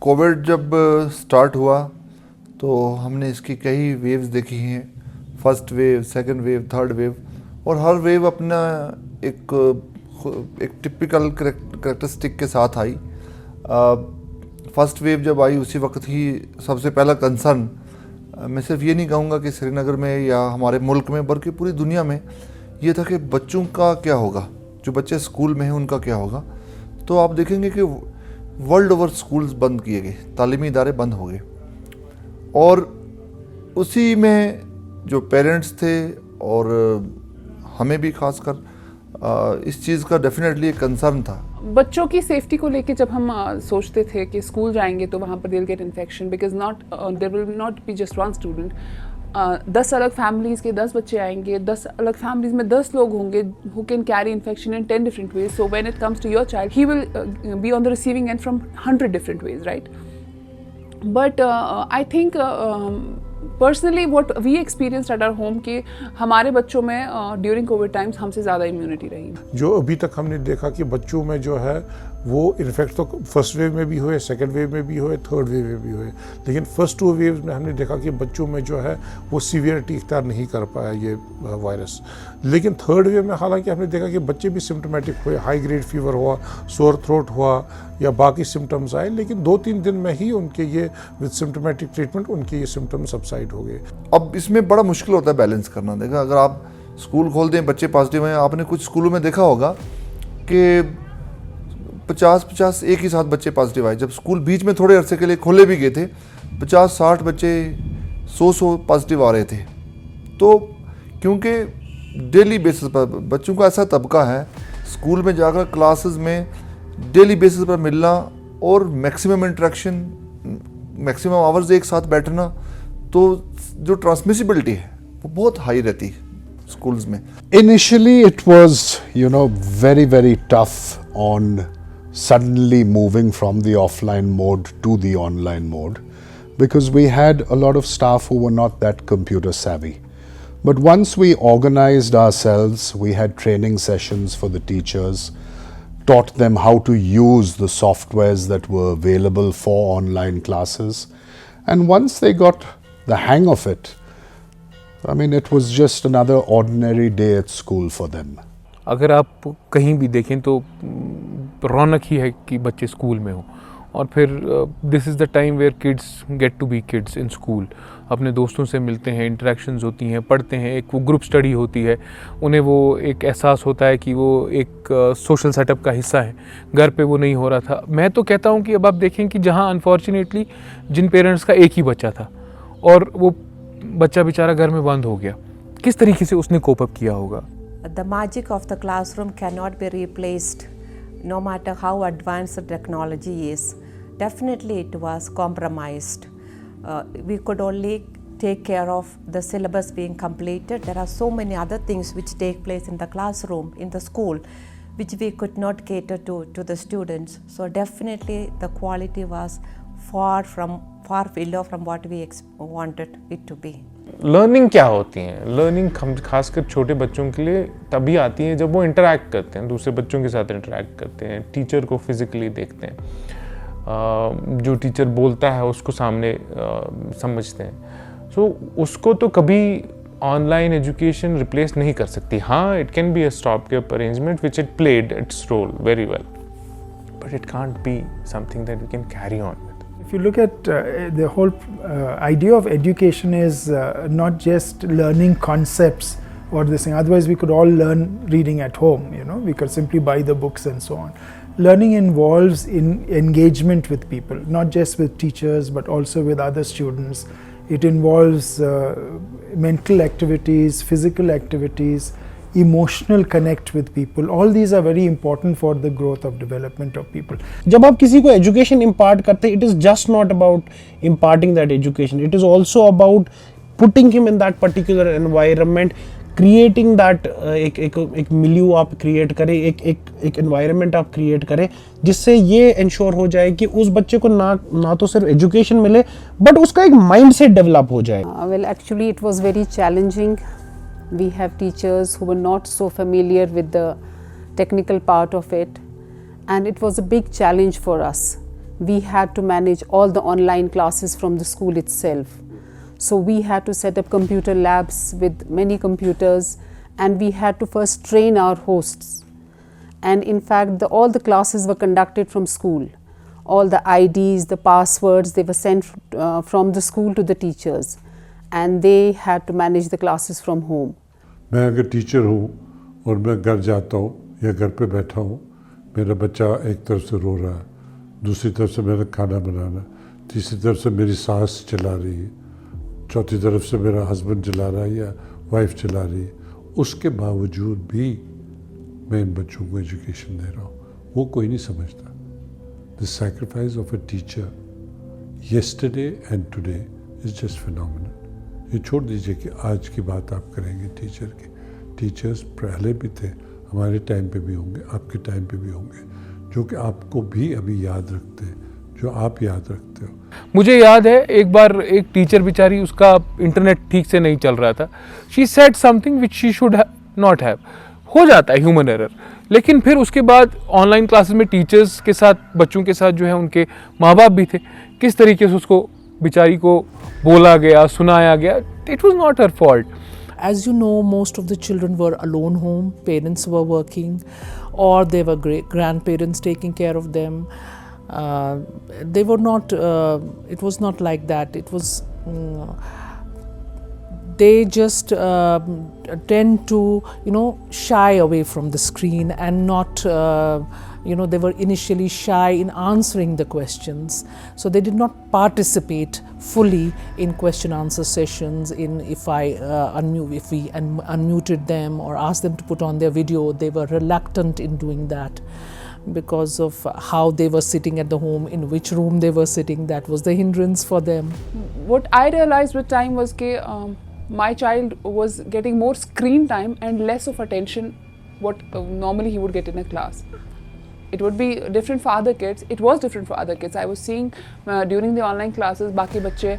Covid जब start हुआ तो हमने इसकी कई वेव्स देखी हैं, first wave, second wave, third wave, और हर वेव अपना एक टिपिकल करेक्टरिस्टिक के साथ आई। फर्स्ट वेव जब आई उसी वक्त ही सबसे पहला कंसर्न, मैं सिर्फ ये नहीं कहूँगा कि श्रीनगर में या हमारे मुल्क में बल्कि पूरी दुनिया में, ये था कि बच्चों का क्या होगा, जो बच्चे स्कूल में हैं उनका क्या होगा। तो आप देखेंगे कि वर्ल्ड ओवर स्कूल्स बंद किए गए, तालीमी इदारे बंद हो गए, और उसी में जो पेरेंट्स थे और हमें भी खासकर इस चीज़ का डेफिनेटली एक कंसर्न था। बच्चों की सेफ्टी को लेके जब हम सोचते थे कि स्कूल जाएंगे तो वहाँ पर they will get infection, because there will not be just one student. 10 अलग फैमिलीज़ के 10 बच्चे आएंगे, 10 अलग फैमिलीज़ में 10 लोग होंगे who can carry infection in 10 different ways. So when it comes to your child he will be on the receiving end from 100 different ways, right? But I think personally what we experienced at our home कि हमारे बच्चों में during Covid times हमसे ज़्यादा immunity रही। जो अभी तक हमने देखा कि बच्चों में जो है वो इन्फेक्ट तो फर्स्ट वेव में भी हुए, सेकंड वेव में भी हुए, थर्ड वेव में भी हुए, लेकिन फर्स्ट 2 वेव में हमने देखा कि बच्चों में जो है वो सीवियरिटी इख्तियार नहीं कर पाया ये वायरस। लेकिन थर्ड वेव में हालांकि हमने देखा कि बच्चे भी सिम्टोमेटिक हुए, हाई ग्रेड फीवर हुआ, सोर थ्रोट हुआ या बाकी सिम्टम्स आए, लेकिन 2-3 दिन में ही उनके ये विद सिम्टोमेटिक ट्रीटमेंट उनके ये सिम्टम्स सबसाइड हो गए। अब इसमें बड़ा मुश्किल होता है बैलेंस करना। देखा, अगर आप स्कूल खोल दें, बच्चे पॉजिटिव हैं, आपने कुछ स्कूलों में देखा होगा कि 50-50 एक ही साथ बच्चे पॉजिटिव आए। जब स्कूल बीच में थोड़े अरसे के लिए खोले भी गए थे, 50-60 बच्चे 100 पॉजिटिव आ रहे थे। तो क्योंकि डेली बेसिस पर बच्चों का ऐसा तबका है, स्कूल में जाकर क्लासेस में डेली बेसिस पर मिलना और मैक्सिमम इंटरेक्शन, मैक्सिमम आवर्स एक साथ बैठना, तो जो ट्रांसमिसिबिलिटी है वो बहुत हाई रहती है स्कूल्स में। Initially it was, very, very tough on suddenly moving from the offline mode to the online mode, because we had a lot of staff who were not that computer savvy. But once we organized ourselves, we had training sessions for the teachers, taught them how to use the softwares that were available for online classes, and once they got the hang of it, I mean, it was just another ordinary day at school for them. अगर आप कहीं भी देखें तो रौनक ही है कि बच्चे school में हों, और फिर this is the time where kids get to be kids in school. अपने दोस्तों से मिलते हैं, इंटरेक्शंस होती हैं, पढ़ते हैं, एक वो ग्रुप स्टडी होती है, उन्हें वो एक एहसास होता है कि वो एक सोशल सेटअप का हिस्सा है। घर पे वो नहीं हो रहा था। मैं तो कहता हूँ कि अब आप देखें कि जहाँ अनफॉर्चुनेटली जिन पेरेंट्स का एक ही बच्चा था और वो बच्चा बेचारा घर में बंद हो गया, किस तरीके से उसने कोप अप किया होगा। The magic of the classroom cannot be replaced no matter how advanced the technology is. Definitely it was compromised. We could only take care of the syllabus being completed. There are so many other things which take place in the classroom, in the school, which we could not cater to the students. So definitely the quality was far below from what we wanted it to be. Learning क्या होती है? Learning खासकर छोटे बच्चों के लिए तभी आती है जब वो इंटरैक्ट करते हैं, दूसरे बच्चों के साथ इंटरैक्ट करते हैं, टीचर को फिजिकली देखते हैं, जो टीचर बोलता है उसको सामने समझते हैं। सो उसको तो कभी ऑनलाइन एजुकेशन रिप्लेस नहीं कर सकती। हाँ, it can be a stop gap arrangement which it played its role very well, but it can't be something that we can carry on. If you look at the whole idea of education is not just learning concepts or this thing. Otherwise, we could all learn reading at home. We could simply buy the books and so on. Learning involves engagement with people, not just with teachers, but also with other students. It involves mental activities, physical activities, emotional connect with people. All these are very important for the growth of development of people. जब आप किसी को education impart करते हैं, it is just not about imparting that education. It is also about putting him in that particular environment, creating that एक milieu आप create करें, एक environment आप क्रिएट करें जिससे ये इंश्योर हो जाए कि उस बच्चे को ना तो सिर्फ एजुकेशन मिले बट उसका एक माइंड सेट डेवलप हो जाए। Well, actually it was very challenging. We have teachers who were not so familiar with the technical part of it, and it was a big challenge for us we had to manage all the online classes from the school itself. So we had to set up computer labs with many computers, and we had to first train our hosts. And in fact, all the classes were conducted from school. All the IDs, the passwords, they were sent from the school to the teachers, and they had to manage the classes from home. मैं अगर teacher हूँ और मैं घर जाता हूँ या घर पे बैठा हूँ, मेरा बच्चा एक तरफ से रो रहा है, दूसरी तरफ से मेरा खाना बनाना, तीसरी तरफ से मेरी सास चला रही है, चौथी तरफ से मेरा हस्बैंड चला रहा है या वाइफ चला रही है, उसके बावजूद भी मैं इन बच्चों को एजुकेशन दे रहा हूँ, वो कोई नहीं समझता. The sacrifice of a teacher yesterday and today is just phenomenal. ये छोड़ दीजिए कि आज की बात आप करेंगे टीचर की. टीचर्स पहले भी थे, हमारे टाइम पे भी होंगे, आपके टाइम पे भी होंगे, जो कि आपको भी अभी याद रखते हैं, जो आप याद रखते हो. मुझे याद है एक बार एक टीचर बेचारी, उसका इंटरनेट ठीक से नहीं चल रहा था. She said something which she should not have. हो जाता है ह्यूमन एरर. लेकिन फिर उसके बाद ऑनलाइन क्लासेस में टीचर्स के साथ, बच्चों के साथ जो है उनके माँ बाप भी थे, किस तरीके से उसको बेचारी को बोला गया, सुनाया गया. It was not her fault. As you know, most of the children were alone home, parents were working, or they were grandparents taking care of them. They were not, it was not like that. It was, they just tend to, shy away from the screen and not, they were initially shy in answering the questions. So they did not participate fully in question answer sessions. If we unmuted them or asked them to put on their video, they were reluctant in doing that because of how they were sitting at the home, in which room they were sitting. That was the hindrance for them. What I realized with time was that my child was getting more screen time and less of attention what normally he would get in a class. It would be different for other kids. It was different for other kids. I was seeing during the online classes, बाकी बच्चे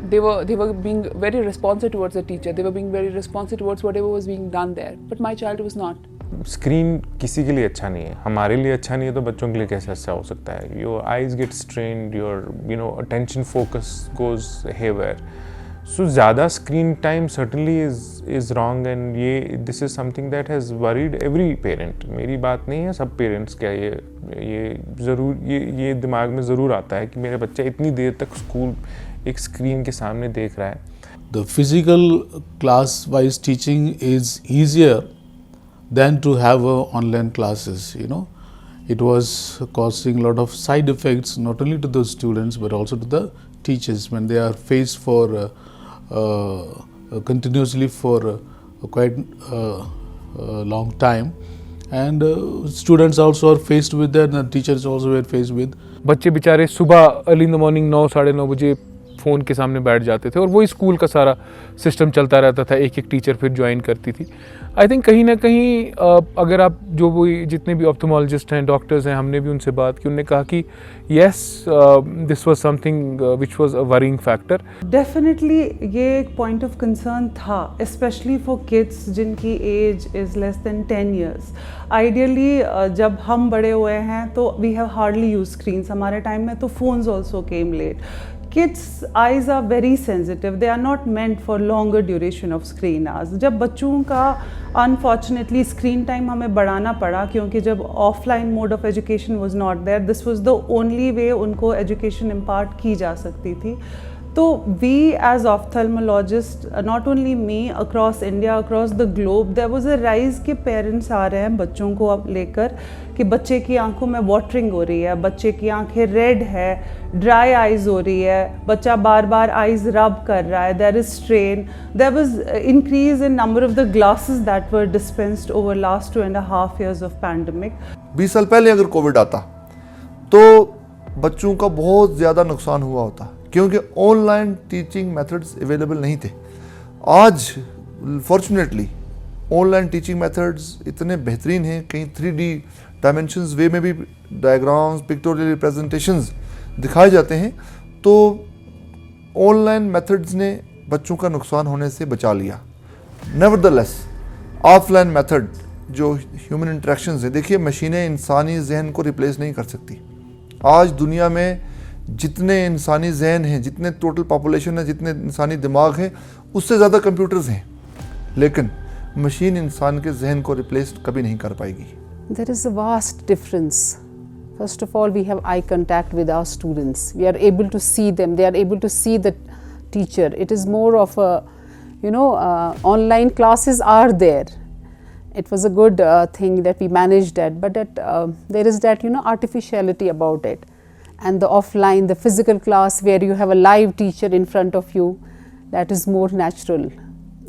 they were being very responsive towards the teacher. They were being very responsive towards whatever was being done there. But my child was not. Screen किसी के लिए अच्छा नहीं है. हमारे लिए अच्छा नहीं है तो बच्चों के लिए कैसे अच्छा हो सकता है. Your eyes get strained, your attention focus goes haywire. So ज़्यादा screen time certainly is wrong, and ये this is something that has worried every parent. मेरी बात नहीं है, सब पेरेंट्स का ये ज़रूर ये दिमाग में ज़रूर आता है कि मेरा बच्चा इतनी देर तक स्कूल एक स्क्रीन के सामने देख रहा है. The physical class-wise teaching is easier than to have online classes. It was causing a lot of side effects not only to the students but also to the teachers when they are faced for continuously for quite a long time, and students also are faced with that, and teachers also were faced with. बच्चे बेचारे सुबह early in the morning 9 साढ़े 9 बजे phone के सामने बैठ जाते थे और वही स्कूल का सारा सिस्टम चलता रहता था. एक टीचर फिर ज्वाइन करती थी. आई थिंक कहीं ना कहीं अगर आप जो वो जितने भी ऑप्थेमोलॉजिस्ट हैं, डॉक्टर्स हैं, हमने भी उनसे बात की, उन्होंने कहा कि yes this was something which was a worrying factor. Definitely ये एक पॉइंट ऑफ कंसर्न था, स्पेशली फॉर किड्स जिनकी age is less than 10 years. Ideally जब हम बड़े हुए हैं तो we have hardly use screens. हमारे टाइम में तो phones also came late. Kids' eyes are very sensitive. They are not meant for longer duration of screen hours. जब बच्चों का unfortunately screen time हमें बढ़ाना पड़ा क्योंकि जब offline mode of education was not there, this was the only way उनको education impart की जा सकती थी. तो we as ophthalmologists, not only me, across India, across the globe, there was a rise कि parents आ रहे हैं बच्चों को अब लेकर कि बच्चे की आंखों में watering हो रही है, बच्चे की आंखें red है, dry eyes हो रही है, बच्चा बार बार eyes rub कर रहा है, there is strain. There was increase in number of the glasses that were dispensed over last 2.5 years of pandemic. 20 साल पहले अगर कोविड आता तो बच्चों का बहुत ज़्यादा नुकसान हुआ होता क्योंकि ऑनलाइन टीचिंग मेथड्स अवेलेबल नहीं थे. आज फॉर्चुनेटली ऑनलाइन टीचिंग मेथड्स इतने बेहतरीन हैं, कहीं 3D डायमेंशंस वे में भी डायग्राम्स, पिक्टोरियल रिप्रेजेंटेशंस दिखाए जाते हैं. तो ऑनलाइन मेथड्स ने बच्चों का नुकसान होने से बचा लिया. नेवरदलेस ऑफलाइन मेथड जो ह्यूमन इंटरेक्शंस है, देखिए मशीनें इंसानी जहन को रिप्लेस नहीं कर सकती. आज दुनिया में जितने इंसानी जहन हैं, जितने टोटल पॉपुलेशन है, जितने इंसानी दिमाग हैं, उससे ज़्यादा कंप्यूटर्स हैं, लेकिन मशीन इंसान के जहन को रिप्लेस कभी नहीं कर पाएगी. There is a vast difference. First of all, we have eye contact with our students. We are able to see them. They are able to see the teacher. It is more of a, online classes are there. It was a good thing that we managed that, but there is that, artificiality about it. And the offline, the physical class where you have a live teacher in front of you, that is more natural.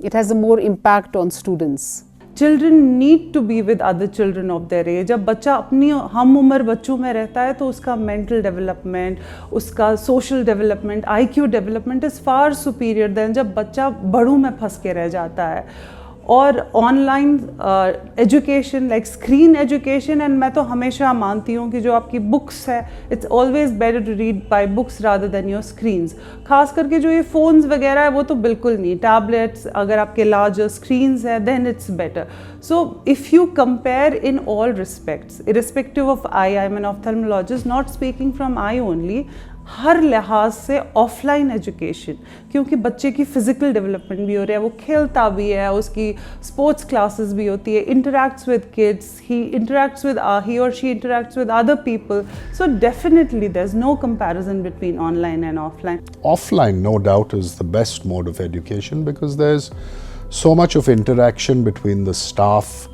It has a more impact on students. Children need to be with other children of their age. जब बच्चा अपनी हम उम्र बच्चों में रहता है तो उसका mental development, उसका social development, IQ development is far superior than जब बच्चा बड़ों में फंस के रह जाता है. और online education like screen education, and मैं तो हमेशा मानती हूँ कि जो आपकी बुक्स है, it's always better to read by books rather than your screens. खास करके जो ये फ़ोन्स वगैरह है वो तो बिल्कुल नहीं. टैबलेट्स अगर आपके लार्जर स्क्रीन्स है then it's better. So if you compare in all respects, irrespective of I am an ophthalmologist, not speaking from I only, हर लिहाज से ऑफलाइन एजुकेशन, क्योंकि बच्चे की फ़िज़िकल डेवलपमेंट भी हो रहा है, वो खेलता भी है, उसकी स्पोर्ट्स क्लासेस भी होती है, interacts with kids, he or she interacts with other people. So definitely there's no comparison between online and offline. Offline, no doubt, is the best mode of education because there's so much of interaction between the staff,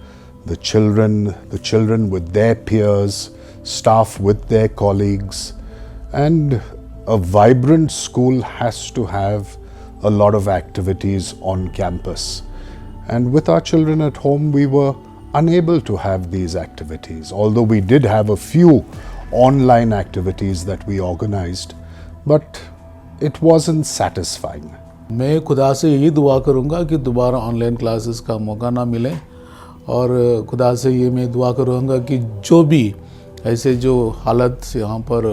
the children with their peers, staff with their colleagues. And a vibrant school has to have a lot of activities on campus. And with our children at home, we were unable to have these activities, although we did have a few online activities that we organized, but it wasn't satisfying. मैं खुदा से यही दुआ करूँगा कि दोबारा online classes का मौका ना मिले, और खुदा से ये मैं दुआ करूँगा कि जो भी ऐसे जो हालत यहाँ पर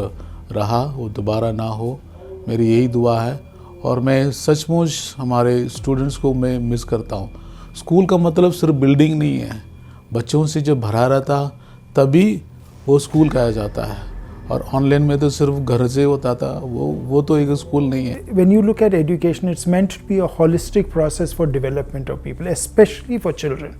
रहा वो दोबारा ना हो. मेरी यही दुआ है. और मैं सचमुच हमारे स्टूडेंट्स को मैं मिस करता हूँ. स्कूल का मतलब सिर्फ बिल्डिंग नहीं है. बच्चों से जब भरा रहता तभी वो स्कूल कहा जाता है, और ऑनलाइन में तो सिर्फ घर से होता था. वो तो एक स्कूल नहीं है. When you look at education, it's meant to be a holistic process for development of people, especially for children,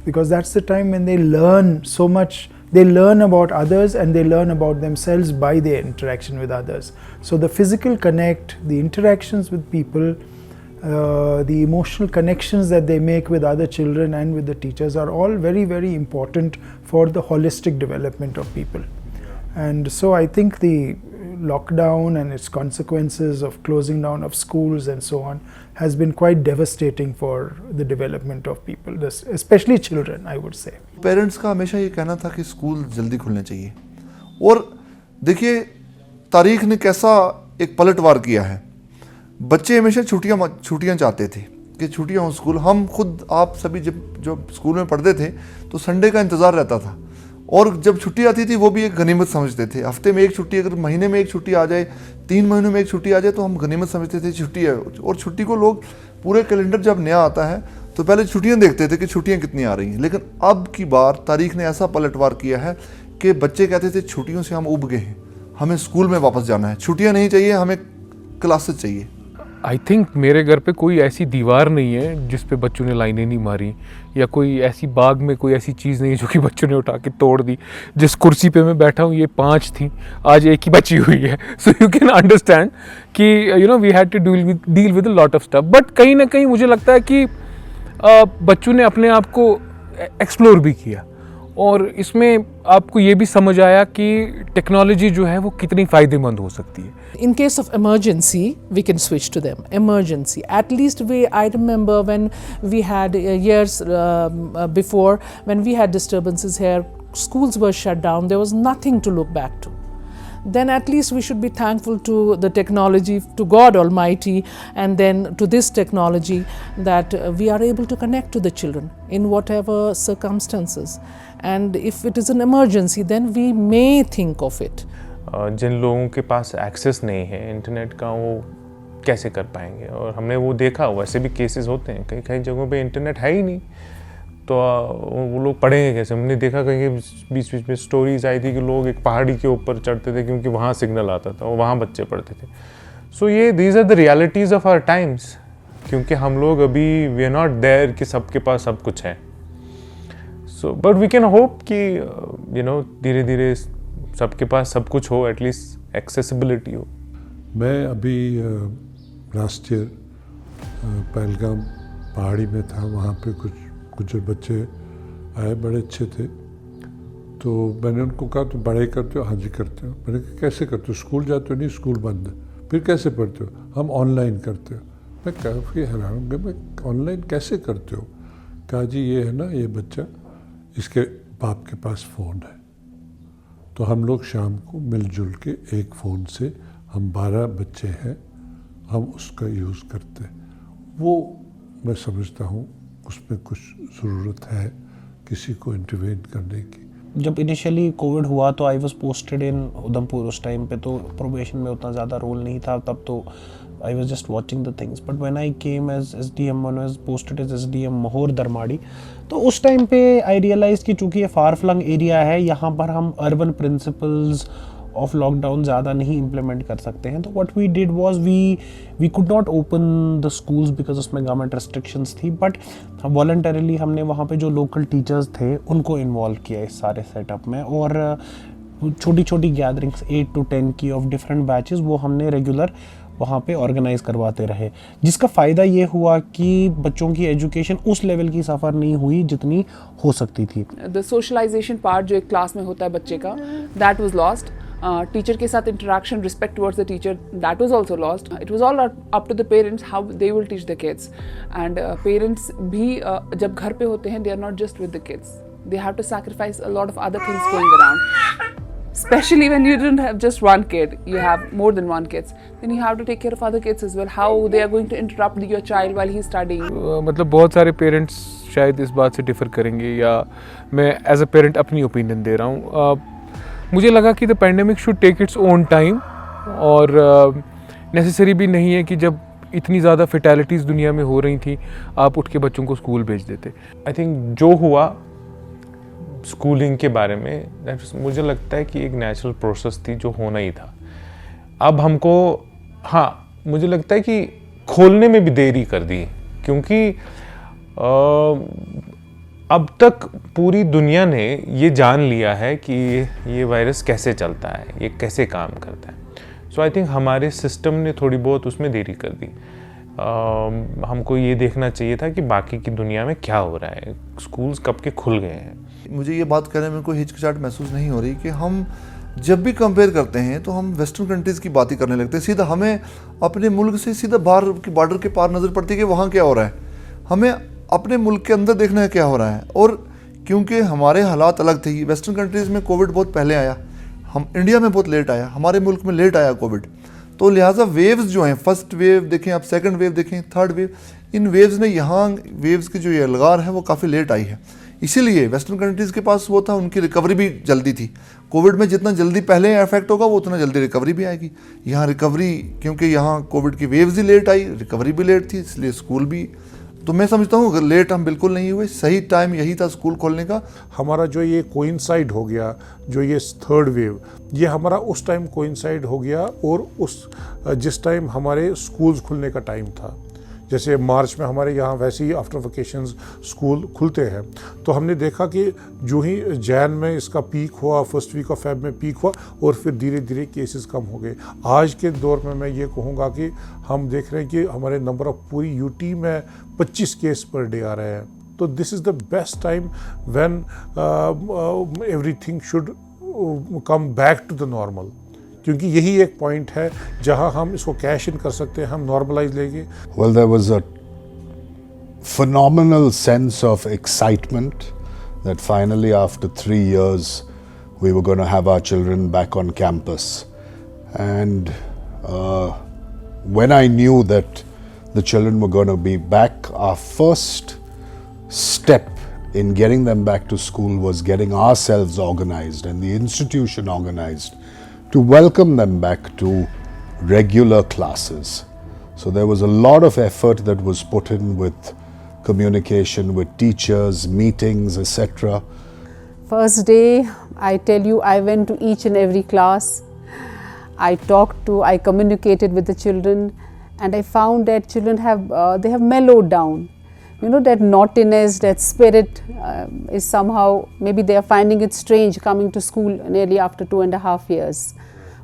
because that's the time when they learn so much. They learn about others and they learn about themselves by their interaction with others. So the physical connect, the interactions with people, the emotional connections that they make with other children and with the teachers are all very, very important for the holistic development of people. And so I think the lockdown and its consequences of closing down of schools and so on has been quite devastating for the development of people, especially children, I would say. Parents का हमेशा ये कहना था कि school जल्दी खुलने चाहिए, और देखिए तारीख ने कैसा एक पलटवार किया है. बच्चे हमेशा छुट्टियां चाहते थे कि छुट्टियां हो स्कूल. हम खुद आप सभी जब स्कूल में पढ़ते थे तो संडे का इंतज़ार रहता था, और जब छुट्टी आती थी वो भी एक गनीमत समझते थे. हफ्ते में एक छुट्टी, अगर महीने में एक छुट्टी आ जाए, 3 महीनों में एक छुट्टी आ जाए तो हम गनीमत समझते थे छुट्टी है. और छुट्टी को लोग पूरे कैलेंडर जब नया आता है तो पहले छुट्टियां देखते थे कि छुट्टियां कितनी आ रही हैं. लेकिन अब की बार तारीख ने ऐसा पलटवार किया है कि बच्चे कहते थे छुट्टियों से हम उब गए हैं, हमें स्कूल में वापस जाना है, छुट्टियां नहीं चाहिए, हमें क्लासेस चाहिए. आई थिंक मेरे घर पे कोई ऐसी दीवार नहीं है जिस पे बच्चों ने लाइनें नहीं मारी, या कोई ऐसी बाग में कोई ऐसी चीज़ नहीं जो कि बच्चों ने उठा के तोड़ दी. जिस कुर्सी पे मैं बैठा हूँ ये 5 थी, आज एक ही बची हुई है. सो यू कैन अंडरस्टैंड कि we had to deal with a lot of stuff. But कहीं ना कहीं मुझे लगता है कि बच्चों ने अपने आप को एक्सप्लोर भी किया, और इसमें आपको ये भी समझ आया कि टेक्नोलॉजी जो है वो कितनी फ़ायदेमंद हो सकती है. In case of emergency, we can switch to them. Emergency. At least I remember when we had years before, when we had disturbances here, schools were shut down. There was nothing to look back to. Then at least we should be thankful to the technology, to God Almighty, and then to this technology that we are able to connect to the children in whatever circumstances. And if it is an emergency, then we may think of it. जिन लोगों के पास access नहीं है internet का, वो कैसे कर पाएंगे. और हमने वो देखा, वैसे भी केसेस होते हैं कई जगहों पे इंटरनेट है ही नहीं, तो वो लोग पढ़ेंगे कैसे? हमने देखा कहीं बीच बीच में स्टोरीज आई थी कि लोग एक पहाड़ी के ऊपर चढ़ते थे क्योंकि वहाँ सिग्नल आता था और वहाँ बच्चे पढ़ते थे. सो ये these are the realities of our times, क्योंकि हम लोग अभी वी आर नॉट देयर कि सबके पास सब कुछ है. So but we can hope कि यू नो धीरे धीरे सबके पास सब कुछ हो, एटलीस्ट एक्सेसिबिलिटी हो. मैं अभी लास्ट ईयर पहलगाम पहाड़ी में था, वहाँ पे कुछ बच्चे आए, बड़े अच्छे थे. तो मैंने उनको कहा तुम पढ़ाई करते हो? हाँ जी करते हो. मैंने कहा कैसे करते हो? स्कूल जाते हो? नहीं, स्कूल बंद है. फिर कैसे पढ़ते हो? हम ऑनलाइन करते हो. मैं काफ़ी हैरान हो गया, मैं ऑनलाइन कैसे करते हो? कहा जी ये है ना, ये बच्चा, इसके बाप के पास फ़ोन है, तो हम लोग शाम को मिलजुल के एक फ़ोन से, हम 12 बच्चे हैं, हम उसका यूज़ करते हैं. वो मैं समझता हूँ उसमें कुछ ज़रूरत है किसी को इंटरवेन करने की. जब इनिशियली कोविड हुआ तो I was posted in Udhampur. उस टाइम पे तो प्रोबेशन में उतना ज़्यादा रोल नहीं था, तब तो I was just watching the things. But when I came as SDM, one was posted as SDM मोहर दरमाड़ी, तो उस टाइम पे आई रियलाइज़ कि चूँकि ये फार फ्लंग एरिया है, यहाँ पर हम अर्बन प्रिंसिपल्स ऑफ लॉकडाउन ज़्यादा नहीं इम्प्लीमेंट कर सकते हैं. तो what we did was we could not open the schools because उसमें गवर्नमेंट रेस्ट्रिक्शंस थी. बट वॉलंटरीली हमने वहाँ पे जो लोकल टीचर्स थे उनको इन्वॉल्व किया इस सारे सेटअप में, और छोटी छोटी गैदरिंग्स 8 to 10 की ऑफ डिफरेंट बैचेस वो हमने रेगुलर वहाँ पे ऑर्गेनाइज करवाते रहे, जिसका फ़ायदा ये हुआ कि बच्चों की एजुकेशन उस लेवल की सफ़र नहीं हुई जितनी हो सकती थी. द सोशलाइजेशन पार्ट जो एक क्लास में होता है बच्चे का, दैट वाज लॉस्ट. टीचर के साथ interaction, respect towards the teacher, that was also lost. It was all up to the parents how they will teach the kids. And parents भी जब घर पे होते हैं, they are not just with the kids, they have to sacrifice a lot of other things going around. Especially when you don't have just one kid, you have more than one kids, then you have to take care of other kids as well. How they are going to interrupt your child while he's studying. मतलब बहुत सारे parents शायद इस बात से differ करेंगे, या मैं एज अ पेरेंट अपनी ओपिनियन दे रहा हूँ. मुझे लगा कि the pandemic should take its own time, और नेसेसरी भी नहीं है कि जब इतनी ज़्यादा फेटैलिटीज़ दुनिया में हो रही थी आप उठ के बच्चों को स्कूल भेज देते. आई थिंक जो हुआ स्कूलिंग के बारे में, मुझे लगता है कि एक नेचुरल प्रोसेस थी जो होना ही था. अब हमको, हाँ मुझे लगता है कि खोलने में भी देरी कर दी, क्योंकि अब तक पूरी दुनिया ने ये जान लिया है कि ये वायरस कैसे चलता है, ये कैसे काम करता है. सो आई थिंक हमारे सिस्टम ने थोड़ी बहुत उसमें देरी कर दी. हमको ये देखना चाहिए था कि बाकी की दुनिया में क्या हो रहा है, स्कूल्स कब के खुल गए हैं. मुझे ये बात करने में कोई हिचकिचाहट महसूस नहीं हो रही कि हम जब भी कंपेयर करते हैं तो हम वेस्टर्न कंट्रीज़ की बात ही करने लगते हैं. सीधा हमें अपने मुल्क से सीधा बाहर की बॉर्डर के पार नज़र पड़ती है कि वहाँ क्या हो रहा है. हमें अपने मुल्क के अंदर देखना है क्या हो रहा है. और क्योंकि हमारे हालात अलग थे, वेस्टर्न कंट्रीज़ में कोविड बहुत पहले आया, हम इंडिया में बहुत लेट आया, हमारे मुल्क में लेट आया कोविड. तो लिहाजा वेव्स जो हैं, फर्स्ट वेव देखें आप, सेकंड वेव देखें, थर्ड वेव, इन वेव्स ने यहाँ वेव्स की जो ये अलगार है वो काफ़ी लेट आई है. इसीलिए वेस्टर्न कंट्रीज़ के पास वो था, उनकी रिकवरी भी जल्दी थी. कोविड में जितना जल्दी पहले इफेक्ट होगा वो उतना जल्दी रिकवरी भी आएगी. यहाँ रिकवरी, क्योंकि यहाँ कोविड की वेव्स ही लेट आई, रिकवरी भी लेट थी, इसलिए स्कूल भी, तो मैं समझता हूँ लेट हम बिल्कुल नहीं हुए. सही टाइम यही था स्कूल खोलने का. हमारा जो ये कोइंसाइड हो गया, जो ये थर्ड वेव, ये हमारा उस टाइम कोइंसाइड हो गया, और उस जिस टाइम हमारे स्कूल्स खुलने का टाइम था. जैसे मार्च में हमारे यहाँ वैसे ही आफ्टर वेकेशंस स्कूल खुलते हैं, तो हमने देखा कि जो ही जैन में इसका पीक हुआ, फर्स्ट वीक ऑफ फेब में पीक हुआ, और फिर धीरे धीरे केसेस कम हो गए. आज के दौर में मैं ये कहूँगा कि हम देख रहे हैं कि हमारे नंबर ऑफ पूरी यूटी में 25 केस पर डे आ रहे हैं. तो this is the best time when everything should come back to the normal, क्योंकि यही एक पॉइंट है जहां हम इसको कैश इन कर सकते हैं, हम नॉर्मलाइज लेंगे. Well, there was a phenomenal sense of excitement that finally after 3 years we were going to have our children back on campus. And when I knew that the children were going to be back, our first step in getting them back to school was getting ourselves organized and the institution organized to welcome them back to regular classes. So there was a lot of effort that was put in with communication with teachers, meetings, etc. First day, I tell you, I went to each and every class. I communicated with the children, and I found that children they have mellowed down. You know, that naughtiness, that spirit is somehow, maybe they are finding it strange coming to school nearly after 2.5 years.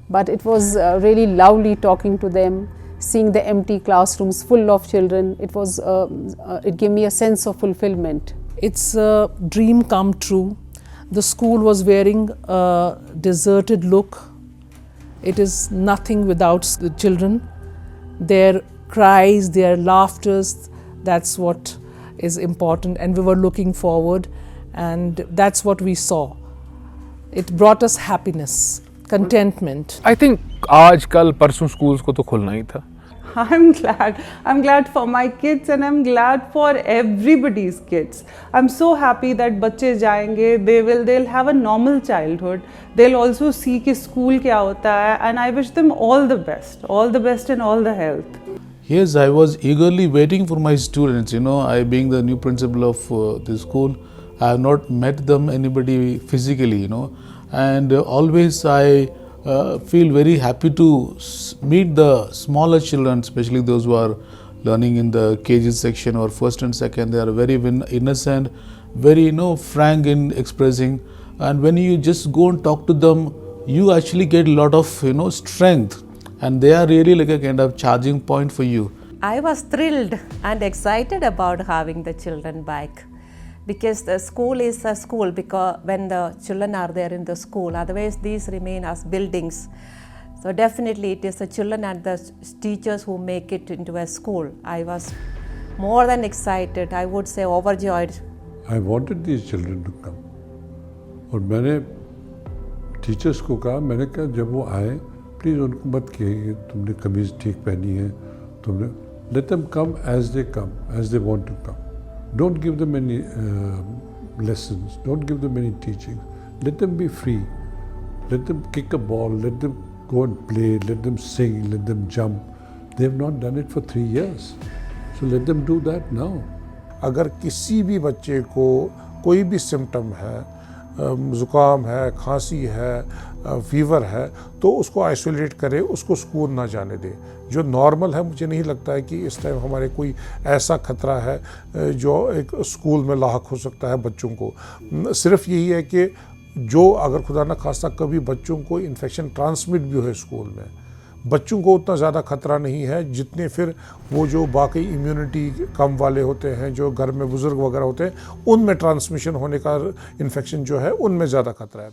But it was really lovely talking to them, seeing the empty classrooms full of children. It gave me a sense of fulfillment. It's a dream come true. The school was wearing a deserted look. It is nothing without the children. Their cries, their laughters, that's what is important, and we were looking forward, and that's what we saw. It brought us happiness, contentment. I think आज कल परसों schools को तो खुलना ही था. I'm glad for my kids, and I'm glad for everybody's kids. I'm so happy that बच्चे जाएंगे, they'll have a normal childhood. They'll also see कि school क्या होता है, and I wish them all the best and all the health. Yes, I was eagerly waiting for my students. You know, I being the new principal of the school, I have not met anybody physically, you know, and always I feel very happy to meet the smaller children, especially those who are learning in the KG section or first and second. They are very innocent, very frank in expressing, and when you just go and talk to them, you actually get a lot of strength, and they are really like a kind of charging point for you. I was thrilled and excited about having the children back, because the school is a school because when the children are there in the school, otherwise these remain as buildings. So definitely it is the children and the teachers who make it into a school. I was more than excited, I would say overjoyed. I wanted these children to come. और मैंने teachers को कहा, मैंने कहा जब वो आए please उनको मत कहिए तुमने कमीज़ ठीक पहनी है, तुमने let them come as they want to come. Don't give them any lessons, don't give them any teaching. Let them be free. Let them kick a ball, let them go and play, let them sing, let them jump. They have not done it for 3 years. So let them do that now. अगर किसी भी बच्चे को कोई भी symptom है, ज़ुकाम है, खांसी है, फीवर है, तो उसको आइसोलेट करे, उसको स्कूल ना जाने दे. जो नॉर्मल है, मुझे नहीं लगता है कि इस टाइम हमारे कोई ऐसा खतरा है जो एक स्कूल में लाहक हो सकता है बच्चों को. सिर्फ यही है कि जो अगर खुदा न खास्ता कभी बच्चों को इन्फेक्शन ट्रांसमिट भी हो स्कूल में, बच्चों को उतना ज़्यादा खतरा नहीं है जितने फिर वो जो बाकी इम्यूनिटी कम वाले होते हैं, जो घर में बुज़ुर्ग वगैरह होते हैं, उनमें ट्रांसमिशन होने का इन्फेक्शन जो है उनमें ज़्यादा खतरा है.